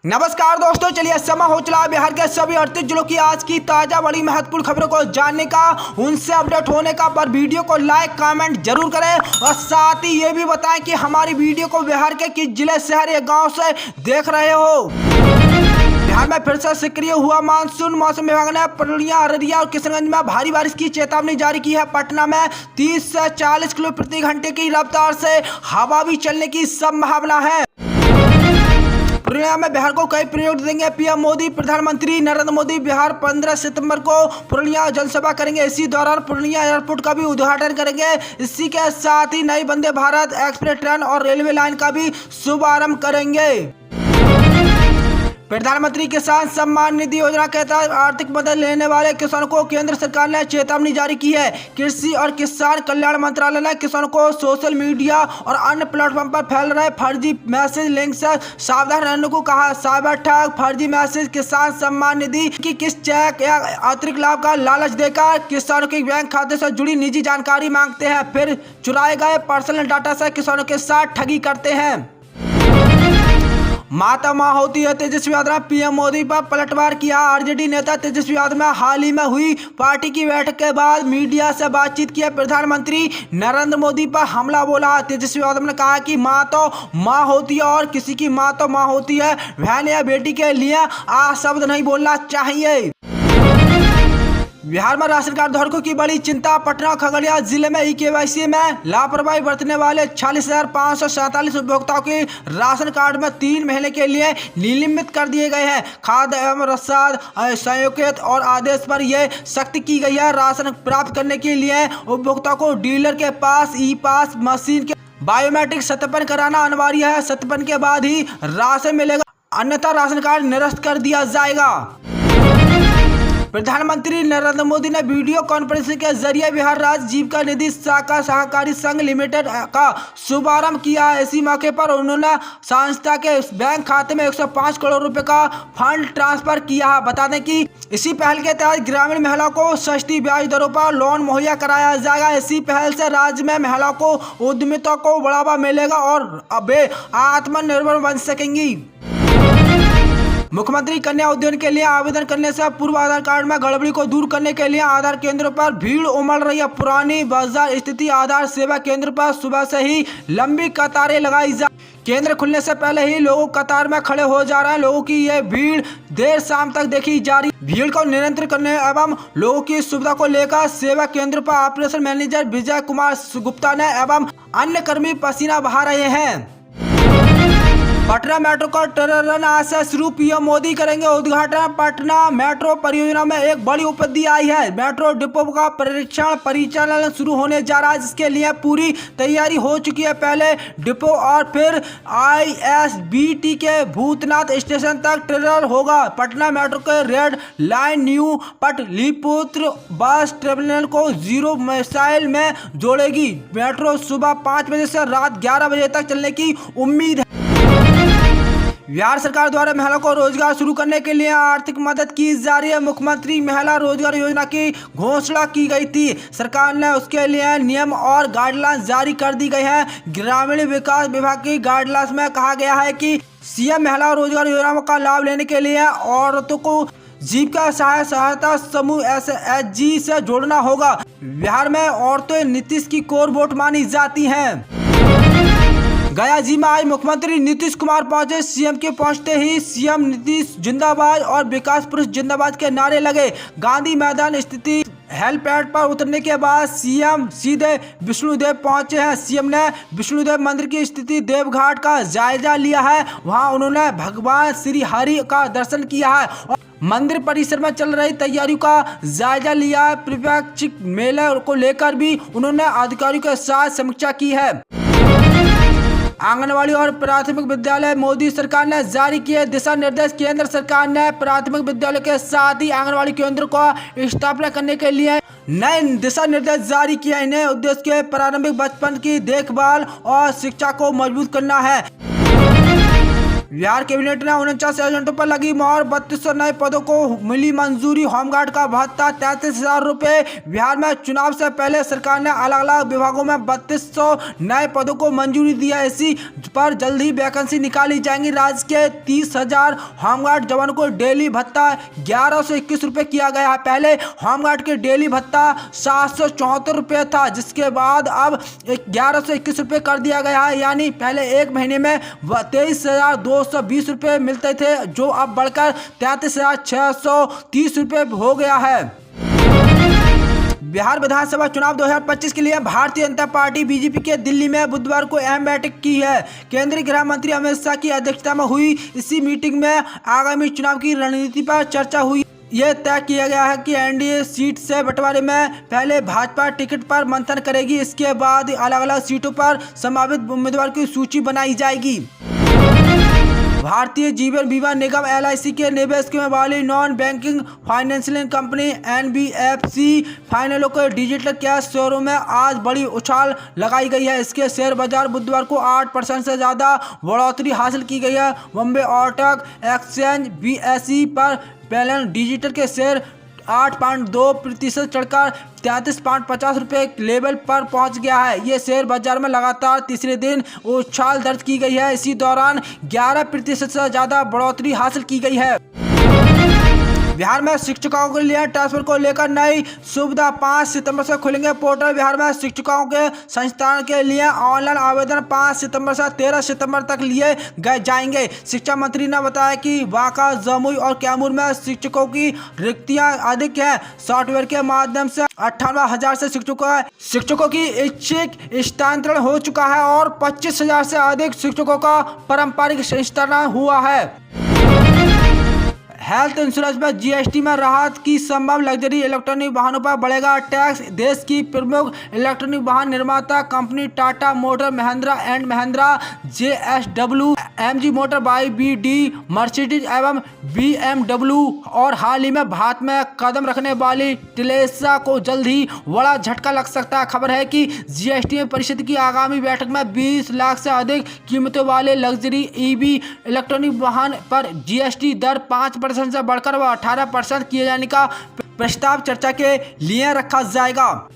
नमस्कार दोस्तों, चलिए समय हो चला बिहार के सभी 38 जिलों की आज की ताजा बड़ी महत्वपूर्ण खबरों को जानने का, उनसे अपडेट होने का। पर वीडियो को लाइक कमेंट जरूर करें और साथ ही ये भी बताएं कि हमारी वीडियो को बिहार के किस जिले शहर या गांव से देख रहे हो। बिहार में फिर से सक्रिय हुआ मानसून। मौसम विभाग ने पूर्णिया, अररिया और किशनगंज में भारी बारिश की चेतावनी जारी की है। पटना में 30 से 40 किलो प्रति घंटे की रफ्तार से हवा भी चलने की संभावना है। पूर्णिया में बिहार को कई प्रयोग देंगे पीएम मोदी। प्रधानमंत्री नरेंद्र मोदी बिहार 15 सितंबर को पूर्णिया जनसभा करेंगे। इसी दौरान पूर्णिया एयरपोर्ट का भी उद्घाटन करेंगे। इसी के साथ ही नई वंदे भारत एक्सप्रेस ट्रेन और रेलवे लाइन का भी शुभारंभ करेंगे। प्रधानमंत्री किसान सम्मान निधि योजना के तहत आर्थिक मदद लेने वाले किसानों को केंद्र सरकार ने चेतावनी जारी की है। कृषि और किसान कल्याण मंत्रालय ने किसानों को सोशल मीडिया और अन्य प्लेटफॉर्म पर फैल रहे फर्जी मैसेज लिंक से सावधान रहने को कहा। साइबर ठग, फर्जी मैसेज किसान सम्मान निधि की किस चेक या अतिरिक्त लाभ का लालच देकर किसानों के बैंक खाते से जुड़ी निजी जानकारी मांगते हैं, फिर चुराए गए पर्सनल डाटा से किसानों के साथ ठगी करते हैं। माता माँ होती है तेजस्वी यादव ने पीएम मोदी पर पलटवार किया। आरजेडी नेता तेजस्वी यादव ने हाल ही में हुई पार्टी की बैठक के बाद मीडिया से बातचीत की। प्रधानमंत्री नरेंद्र मोदी पर हमला बोला। तेजस्वी यादव ने कहा कि माँ तो माँ होती है और किसी की माँ तो माँ होती है। बहन या बेटी के लिए आ शब्द नहीं बोलना चाहिए। बिहार में राशन कार्ड धारकों की बड़ी चिंता। पटना खगड़िया जिले में ई-केवाईसी में लापरवाही बरतने वाले 40,547 उपभोक्ताओं के राशन कार्ड में 3 महीने के लिए निलंबित कर दिए गए हैं। खाद्य एवं रसाद संयोजित और आदेश पर यह सख्ती की गई है। राशन प्राप्त करने के लिए उपभोक्ता को डीलर के पास ई पास मशीन के बायोमेट्रिक सत्यापन कराना अनिवार्य है। सत्यापन के बाद ही राशन मिलेगा, अन्यथा राशन कार्ड निरस्त कर दिया जाएगा। प्रधानमंत्री नरेंद्र मोदी ने वीडियो कॉन्फ्रेंसिंग के जरिए बिहार राज्य जीविका निधि शाखा सहकारी संघ लिमिटेड का शुभारंभ किया। इसी मौके पर उन्होंने संस्था के बैंक खाते में 105 करोड़ रुपए का फंड ट्रांसफर किया। बता दें कि इसी पहल के तहत ग्रामीण महिलाओं को सस्ती ब्याज दरों पर लोन मुहैया कराया जाएगा। इसी पहल से राज्य में महिलाओं को उद्यमिता को बढ़ावा मिलेगा और वे आत्मनिर्भर बन सकेंगी। मुख्यमंत्री कन्या उद्यान के लिए आवेदन करने से पूर्व आधार कार्ड में गड़बड़ी को दूर करने के लिए आधार केंद्रों पर भीड़ उमड़ रही है। पुरानी बाजार स्थित आधार सेवा केंद्र पर सुबह से ही लंबी कतारें लगाई जा। केंद्र खुलने से पहले ही लोग कतार में खड़े हो जा रहे हैं। लोगों की यह भीड़ देर शाम तक देखी जा रही। भीड़ को नियंत्रित करने एवं लोगों की सुविधा को लेकर सेवा केंद्र पर ऑपरेशन मैनेजर विजय कुमार गुप्ता ने एवं अन्य कर्मी पसीना बहा रहे हैं। पटना मेट्रो का ट्रेल रन आज से शुरू, पीएम मोदी करेंगे उद्घाटन। पटना मेट्रो परियोजना में एक बड़ी उपलब्धि आई है। मेट्रो डिपो का परिचालन शुरू होने जा रहा है, जिसके लिए पूरी तैयारी हो चुकी है। पहले डिपो और फिर आईएसबीटी के भूतनाथ स्टेशन तक ट्रेल होगा। पटना मेट्रो के red line new Pataliputra bus terminal को 0 मिसाइल में जोड़ेगी। मेट्रो सुबह 5 बजे से रात 11 बजे तक चलने की उम्मीद है। बिहार सरकार द्वारा महिलाओं को रोजगार शुरू करने के लिए आर्थिक मदद की जा रही है। मुख्यमंत्री महिला रोजगार योजना की घोषणा की गई थी। सरकार ने उसके लिए नियम और गाइडलाइंस जारी कर दी गई है। ग्रामीण विकास विभाग की गाइडलाइंस में कहा गया है कि सीएम महिला रोजगार योजना का लाभ लेने के लिए औरतों को जीविका सहायता समूह SHG से जोड़ना होगा। बिहार में औरतें नीतीश की कोर वोट मानी जाती हैं। गया जी में आज मुख्यमंत्री नीतीश कुमार पहुंचे। सीएम के पहुंचते ही सीएम नीतीश जिंदाबाद और विकास पुरुष जिंदाबाद के नारे लगे। गांधी मैदान स्थित हेलीपैड पर उतरने के बाद सीएम सीधे विष्णुदेव पहुंचे हैं। सीएम ने विष्णुदेव मंदिर की स्थिति देवघाट का जायजा लिया है। वहां उन्होंने भगवान श्री हरि का दर्शन किया है और मंदिर परिसर में चल रही तैयारियों का जायजा लिया है। परिप्रेक्षित मेले को लेकर भी उन्होंने अधिकारियों के साथ समीक्षा की है। आंगनवाड़ी और प्राथमिक विद्यालय, मोदी सरकार ने जारी किए दिशा निर्देश। केंद्र सरकार ने प्राथमिक विद्यालय के साथ ही आंगनवाड़ी केंद्र को स्थापना करने के लिए नए दिशा निर्देश जारी किए। इन्हें उद्देश्य के प्रारंभिक बचपन की देखभाल और शिक्षा को मजबूत करना है। बिहार कैबिनेट ने 49 एजेंटों पर लगी मोहर, 3200 नए पदों को मिली मंजूरी। होमगार्ड का भत्ता 33,000 रुपये। बिहार में चुनाव से पहले सरकार ने अलग अलग विभागों में 3200 नए पदों को मंजूरी दिया। इसी पर जल्द ही वैकेंसी निकाली जाएंगी। राज्य के 30,000 होमगार्ड जवानों को डेली भत्ता 1121 रुपये किया गया है। पहले होमगार्ड के डेली भत्ता 774 रुपये था, जिसके बाद अब 1121 रुपये कर दिया गया है। यानी पहले एक महीने में 23,220 रुपये मिलते थे, जो अब बढ़कर 33,630 रुपये हो गया है। बिहार विधानसभा चुनाव 2025 के लिए भारतीय जनता पार्टी बीजेपी के दिल्ली में बुधवार को अहम बैठक की है। केंद्रीय गृह मंत्री अमित शाह की अध्यक्षता में हुई इसी मीटिंग में आगामी चुनाव की रणनीति पर चर्चा हुई। यह तय किया गया है कि एनडीए सीट से बंटवारे में पहले भाजपा टिकट पर मंथन करेगी। इसके बाद अलग अलग सीटों पर संभावित उम्मीदवार की सूची बनाई जाएगी। भारतीय जीवन बीमा निगम LIC के निवेश में वाली non banking financial company NBFC फाइनलों के डिजिटल कैश शेयरों में आज बड़ी उछाल लगाई गई है। इसके शेयर बाजार बुधवार को 8% से ज़्यादा बढ़ोतरी हासिल की गई है। बॉम्बे स्टॉक एक्सचेंज BSE पर बैलेंस डिजिटल के शेयर 8.2% चढ़कर 33.50 रुपये लेवल पर पहुंच गया है। ये शेयर बाजार में लगातार तीसरे दिन उछाल दर्ज की गई है। इसी दौरान 11% से ज़्यादा बढ़ोतरी हासिल की गई है। बिहार में शिक्षकों के लिए ट्रांसफर को लेकर नई सुविधा 5 सितंबर से खुलेंगे पोर्टल। बिहार में शिक्षकों के संस्थान के लिए ऑनलाइन आवेदन 5 सितंबर से 13 सितंबर तक लिए गए जाएंगे। शिक्षा मंत्री ने बताया कि बांका, जमुई और कैमूर में शिक्षकों की रिक्तियां अधिक हैं। सॉफ्टवेयर के माध्यम से 58,000 से शिक्षकों की इच्छिक स्थानांतरण हो चुका है और 25,000 से अधिक शिक्षकों का पारंपरिक स्थानांतरण हुआ है। हेल्थ इंश्योरेंस में GST में राहत की संभव। लग्जरी इलेक्ट्रॉनिक वाहनों पर बढ़ेगा टैक्स। देश की प्रमुख इलेक्ट्रॉनिक वाहन निर्माता company Tata motor, Mahindra and Mahindra, JSW, MG motor, YBD, Mercedes एवं BMW और हाल ही में भारत में कदम रखने वाली टेस्ला को जल्द ही बड़ा झटका लग सकता है। खबर है कि GST परिषद की आगामी बैठक में 20 लाख से अधिक कीमतों वाले लग्जरी EV इलेक्ट्रॉनिक वाहन पर GST दर 5% से बढ़कर 18% किए जाने का प्रस्ताव चर्चा के लिए रखा जाएगा।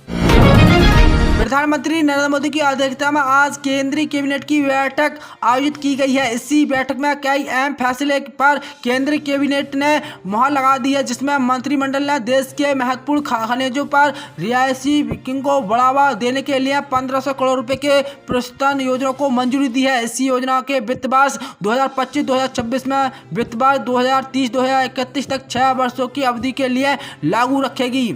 प्रधानमंत्री नरेंद्र मोदी की अध्यक्षता में आज केंद्रीय कैबिनेट की बैठक आयोजित की गई है। इसी बैठक में कई अहम फैसले पर केंद्रीय कैबिनेट ने मुहर लगा दी है, जिसमें मंत्रिमंडल ने देश के महत्वपूर्ण खनिजों पर रिहायशी बुकिंग को बढ़ावा देने के लिए 1500 करोड़ रुपए के प्रोत्साहन योजना को मंजूरी दी है। इसी योजना के वित्त वर्ष 2025-2026 में वित्त वर्ष 2030-2031 तक 6 वर्षों की अवधि के लिए लागू रखेगी।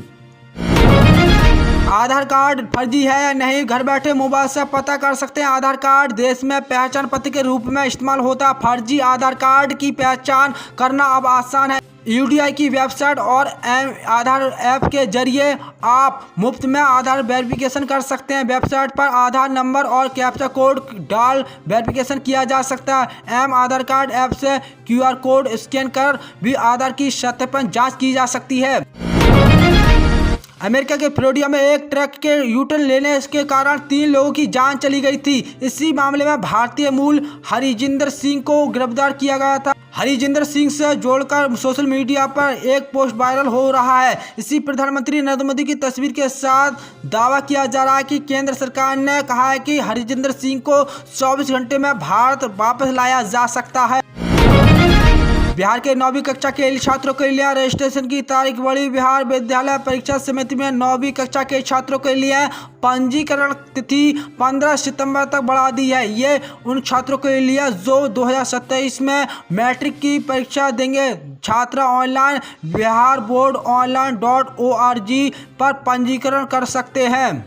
आधार कार्ड फर्जी है या नहीं, घर बैठे मोबाइल से पता कर सकते हैं। आधार कार्ड देश में पहचान पत्र के रूप में इस्तेमाल होता है। फर्जी आधार कार्ड की पहचान करना अब आसान है। UDI की वेबसाइट और आधार ऐप के जरिए आप मुफ्त में आधार वेरिफिकेशन कर सकते हैं। वेबसाइट पर आधार नंबर और कैप्चा कोड डाल वेरिफिकेशन किया जा सकता है। आधार कार्ड ऐप से QR कोड स्कैन कर भी आधार की सत्यापन जाँच की जा सकती है। अमेरिका के फ्लोरिडा में एक ट्रक के यूटर्न लेने के कारण 3 लोगों की जान चली गई थी। इसी मामले में भारतीय मूल हरिजिंदर सिंह को गिरफ्तार किया गया था। हरिजिंदर सिंह से जोड़कर सोशल मीडिया पर एक पोस्ट वायरल हो रहा है। इसी प्रधानमंत्री नरेंद्र मोदी की तस्वीर के साथ दावा किया जा रहा है कि केंद्र सरकार ने कहा है कि हरिजिंदर सिंह को 24 घंटे में भारत वापस लाया जा सकता है। बिहार के 9वीं कक्षा के छात्रों के लिए रजिस्ट्रेशन की तारीख बढ़ी। बिहार विद्यालय परीक्षा समिति में 9वीं कक्षा के छात्रों के लिए पंजीकरण तिथि 15 सितंबर तक बढ़ा दी है। ये उन छात्रों के लिए जो 2027 में मैट्रिक की परीक्षा देंगे। छात्र ऑनलाइन biharboardonline.org पर पंजीकरण कर सकते हैं।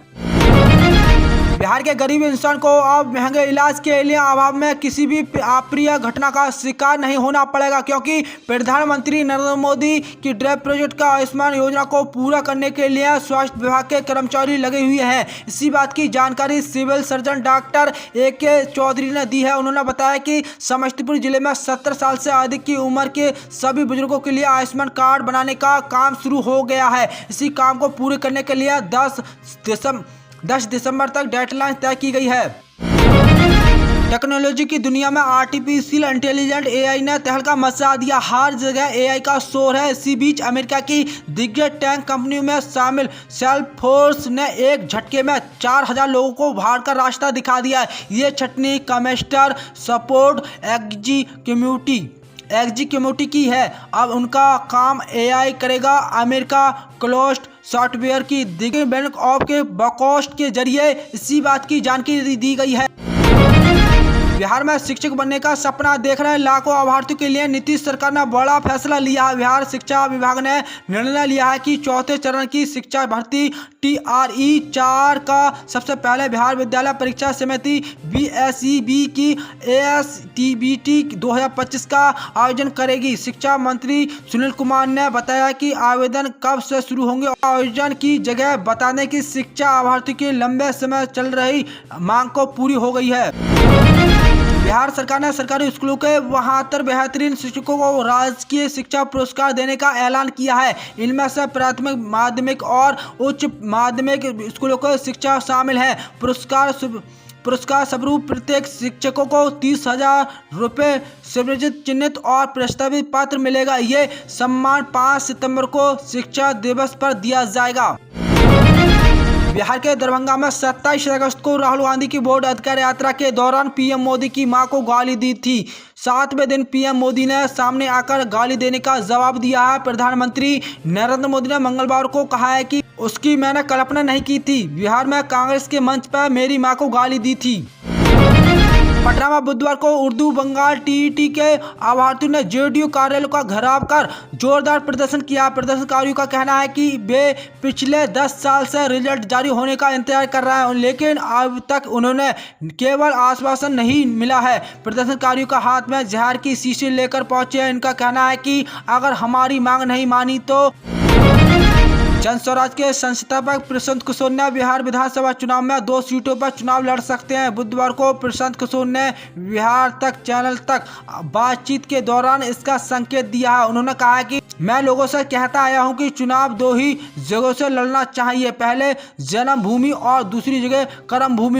बिहार के गरीब इंसान को अब महंगे इलाज के लिए अभाव में किसी भी अप्रिय घटना का शिकार नहीं होना पड़ेगा, क्योंकि प्रधानमंत्री नरेंद्र मोदी की ड्रीम प्रोजेक्ट का आयुष्मान योजना को पूरा करने के लिए स्वास्थ्य विभाग के कर्मचारी लगे हुए हैं। इसी बात की जानकारी civil surgeon doctor AK Chaudhary ने दी है। उन्होंने बताया कि समस्तीपुर जिले में 70 साल से अधिक की उम्र के सभी बुजुर्गों के लिए आयुष्मान कार्ड बनाने का काम शुरू हो गया है। इसी काम को पूरे करने के लिए 10 दिसंबर तक डेडलाइन तय की गई है। टेक्नोलॉजी की दुनिया में आर्टिफिशियल इंटेलिजेंट एआई ने तहलका मचा दिया। हर जगह एआई का शोर है। इसी बीच अमेरिका की दिग्गज टेक कंपनियों में शामिल सेल्सफोर्स ने एक झटके में 4000 लोगों को भाग कर रास्ता दिखा दिया है। ये छटनी कमेस्टर सपोर्ट एग्जीक्यूटिव की है। अब उनका काम एआई करेगा। अमेरिका क्लोस्ट सॉफ्टवेयर की दिग्गज बैंक ऑफ के बकॉस्ट के जरिए इसी बात की जानकारी दी गई है। बिहार में शिक्षक बनने का सपना देख रहे लाखों अभ्यर्थियों के लिए नीतीश सरकार ने बड़ा फैसला लिया है। बिहार शिक्षा विभाग ने निर्णय लिया है कि चौथे चरण की शिक्षा भर्ती TRE 4 का सबसे पहले बिहार विद्यालय परीक्षा समिति BSEB की ASTBT 2025 का आयोजन करेगी। शिक्षा मंत्री सुनील कुमार ने बताया कि आवेदन कब से शुरू होंगे और आयोजन की जगह बताने की शिक्षा अभ्यर्थियों की लंबे समय चल रही मांग को पूरी हो गई है। बिहार सरकार ने सरकारी स्कूलों के 72 बेहतरीन शिक्षकों को राजकीय शिक्षा पुरस्कार देने का ऐलान किया है। इनमें से प्राथमिक, माध्यमिक और उच्च माध्यमिक स्कूलों को शिक्षा शामिल है। पुरस्कार स्वरूप प्रत्येक शिक्षकों को 30,000 रुपये सर्वोच्च चिन्हित और प्रस्तावित पत्र मिलेगा। ये सम्मान 5 सितंबर को शिक्षा दिवस पर दिया जाएगा। बिहार के दरभंगा में 27 अगस्त को राहुल गांधी की बोर्ड अधिकार यात्रा के दौरान पीएम मोदी की मां को गाली दी थी। 7वें दिन पीएम मोदी ने सामने आकर गाली देने का जवाब दिया है। प्रधानमंत्री नरेंद्र मोदी ने मंगलवार को कहा है कि उसकी मैंने कल्पना नहीं की थी। बिहार में कांग्रेस के मंच पर मेरी मां को गाली दी थी। पटना में बुधवार को उर्दू बंगाल TET के अभ्यर्थियों ने JDU कार्यालय का घेराव कर जोरदार प्रदर्शन किया। प्रदर्शनकारियों का कहना है कि वे पिछले 10 साल से रिजल्ट जारी होने का इंतजार कर रहे हैं, लेकिन अब तक उन्होंने केवल आश्वासन नहीं मिला है। प्रदर्शनकारियों का हाथ में जहर की शीशी लेकर पहुंचे हैं। इनका कहना है कि अगर हमारी मांग नहीं मानी तो जन स्वराज के संस्थापक प्रशांत किशोर ने बिहार विधानसभा चुनाव में 2 सीटों पर चुनाव लड़ सकते हैं। बुधवार को प्रशांत किशोर ने बिहार तक चैनल तक बातचीत के दौरान इसका संकेत दिया है। उन्होंने कहा कि मैं लोगों से कहता आया हूं कि चुनाव 2 ही जगहों से लड़ना चाहिए, पहले जन्मभूमि और दूसरी जगह कर्मभूमि।